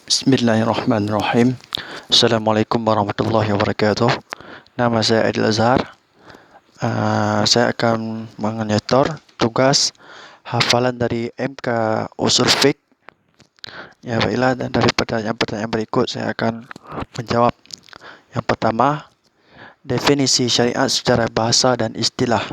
Bismillahirrahmanirrahim. Assalamualaikum warahmatullahi wabarakatuh. Nama saya Aidil Azhar. Saya akan menyetor tugas hafalan dari MK Usul Fiqh. Ya, baiklah, dan dari pertanyaan-pertanyaan berikut saya akan menjawab. Yang pertama, definisi syariat secara bahasa dan istilah.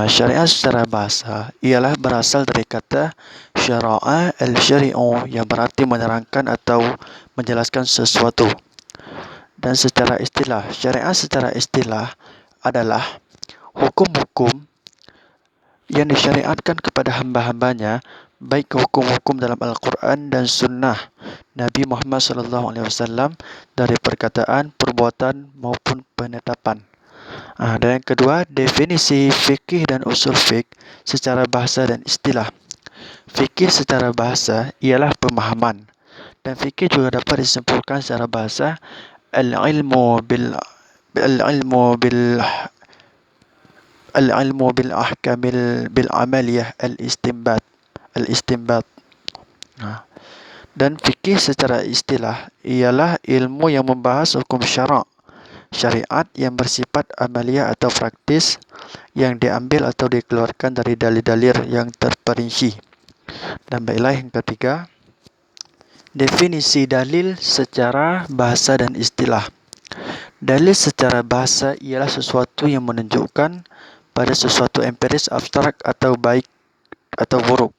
Syariat secara bahasa ialah berasal dari kata syara'a al-syari'u yang berarti menerangkan atau menjelaskan sesuatu. Dan secara istilah, syariat secara istilah adalah hukum-hukum yang disyariatkan kepada hamba-hambanya, baik hukum-hukum dalam Al-Quran dan Sunnah Nabi Muhammad SAW dari perkataan, perbuatan maupun penetapan. Dan yang kedua, definisi fikih dan usul fiqh secara bahasa dan istilah. Fikih secara bahasa ialah pemahaman, dan fikih juga dapat disimpulkan secara bahasa al-ilmu bil ahkamil bil amaliyah al-istinbat. Dan fikih secara istilah ialah ilmu yang membahas hukum syariat yang bersifat amaliyah atau praktis yang diambil atau dikeluarkan dari dalil-dalil yang terperinci. Dan baiklah yang ketiga, definisi dalil secara bahasa dan istilah. Dalil secara bahasa ialah sesuatu yang menunjukkan pada sesuatu empiris abstrak atau baik atau buruk.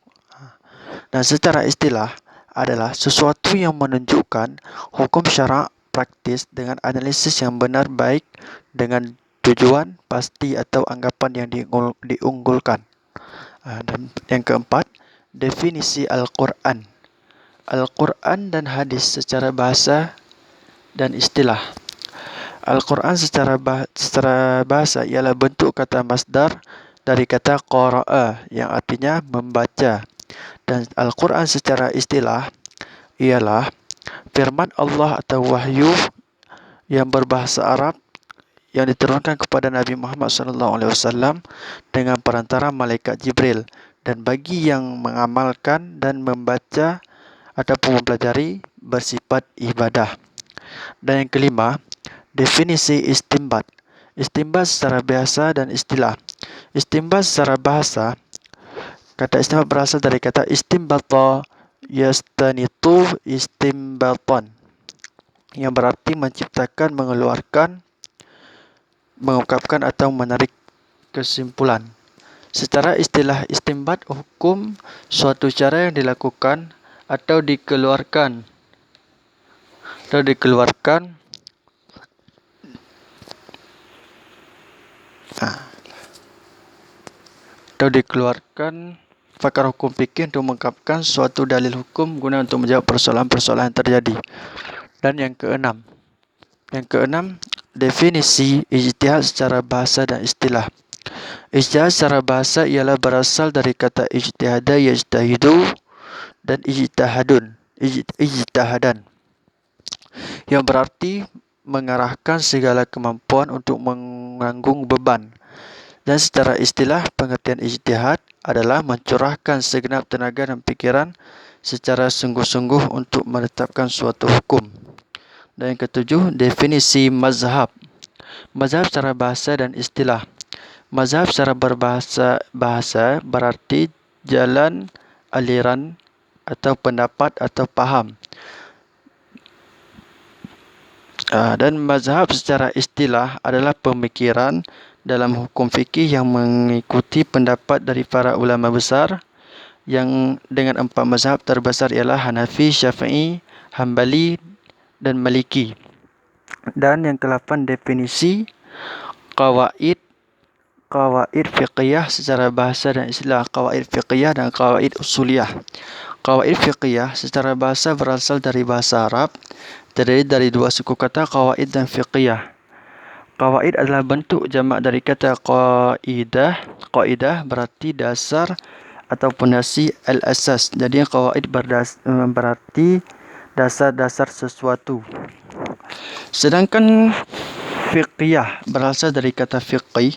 Dan secara istilah adalah sesuatu yang menunjukkan hukum syarak praktis dengan analisis yang benar baik dengan tujuan pasti atau anggapan yang diunggulkan. Dan yang keempat, definisi Al-Quran. Al-Quran dan hadis secara bahasa dan istilah. Al-Quran secara bahasa ialah bentuk kata masdar dari kata qara'a yang artinya membaca. Dan Al-Quran secara istilah ialah firman Allah atau wahyu yang berbahasa Arab yang diturunkan kepada Nabi Muhammad SAW dengan perantara malaikat Jibril, dan bagi yang mengamalkan dan membaca ataupun mempelajari bersifat ibadah. Dan yang kelima, definisi istinbat. Istinbat secara bahasa dan istilah. Istinbat secara bahasa, kata istinbat berasal dari kata istinbata yastanitu istinbatan, yang berarti menciptakan, mengeluarkan, mengungkapkan atau menarik kesimpulan. Secara istilah, istinbat hukum suatu cara yang dilakukan atau dikeluarkan pakar hukum fikih untuk mengungkapkan suatu dalil hukum guna untuk menjawab persoalan-persoalan yang terjadi. Dan yang keenam, definisi ijtihad secara bahasa dan istilah. Ijtihad secara bahasa ialah berasal dari kata ijtihada yajtahidu dan ijtihadan, yang berarti mengarahkan segala kemampuan untuk menanggung beban. Dan secara istilah, pengertian ijtihad adalah mencurahkan segenap tenaga dan pikiran secara sungguh-sungguh untuk menetapkan suatu hukum. Dan yang ketujuh, definisi mazhab. Mazhab secara bahasa dan istilah. Mazhab secara bahasa berarti jalan, aliran, atau pendapat atau paham. Dan mazhab secara istilah adalah pemikiran dalam hukum fikih yang mengikuti pendapat dari para ulama besar, yang dengan 4 mazhab terbesar ialah Hanafi, Syafi'i, Hambali dan Maliki. Dan yang ke-8, definisi qawaid fiqhiyah secara bahasa dan istilah. Qawaid fiqhiyah dan qawaid usuliyah. Qawaid fiqhiyah secara bahasa berasal dari bahasa Arab, terdiri dari 2 suku kata qawaid dan fiqhiyah. Qawaid adalah bentuk jamak dari kata qaidah. Qaidah berarti dasar atau pondasi, al-asas. Jadi qawaid berarti dasar-dasar sesuatu. Sedangkan fiqhiyah berasal dari kata fiqih.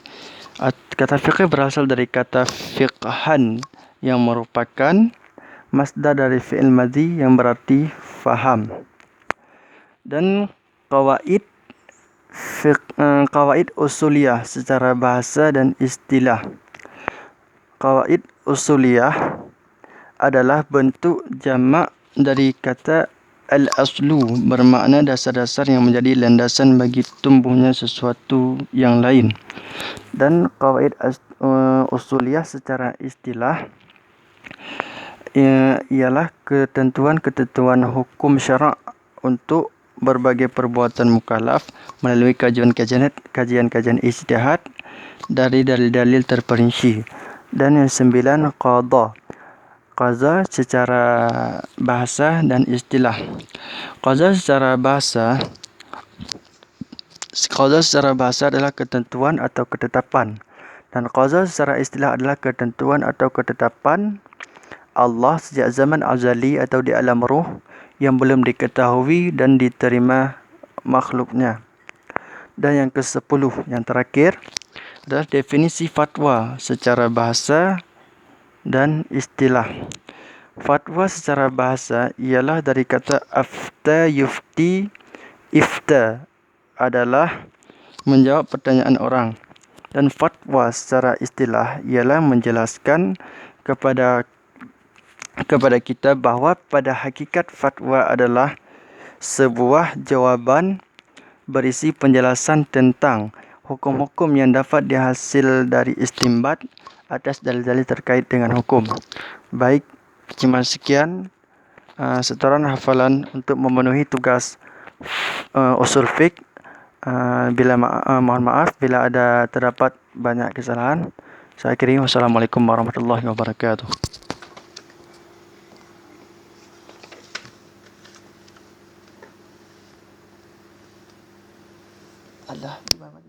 Kata fiqih berasal dari kata fiqhan yang merupakan masdar dari fi'il madhi yang berarti faham. Dan qawaid qawaid usuliyah secara bahasa dan istilah. Qawaid usuliyah adalah bentuk jamak dari kata al-aslu, bermakna dasar-dasar yang menjadi landasan bagi tumbuhnya sesuatu yang lain. Dan qawaid usuliyah secara istilah ialah ketentuan-ketentuan hukum syarak untuk berbagai perbuatan mukallaf melalui kajian-kajian ijtihad dari dalil-dalil terperinci. Dan yang 9, qaza secara bahasa dan istilah. Qaza secara bahasa adalah ketentuan atau ketetapan, dan qaza secara istilah adalah ketentuan atau ketetapan Allah sejak zaman azali atau di alam ruh yang belum diketahui dan diterima makhluknya. Dan yang ke-10, yang terakhir, adalah definisi fatwa secara bahasa dan istilah. Fatwa secara bahasa ialah dari kata afta yufti. Ifta adalah menjawab pertanyaan orang. Dan fatwa secara istilah ialah menjelaskan kepada kita bahawa pada hakikat fatwa adalah sebuah jawapan berisi penjelasan tentang hukum-hukum yang dapat dihasil dari istinbat atas dalil-dalil terkait dengan hukum. Baik, cuma sekian setoran hafalan untuk memenuhi tugas usul fiqh. Mohon maaf bila ada terdapat banyak kesalahan. Saya akhiri. Wassalamualaikum warahmatullahi wabarakatuh. Allah, di mana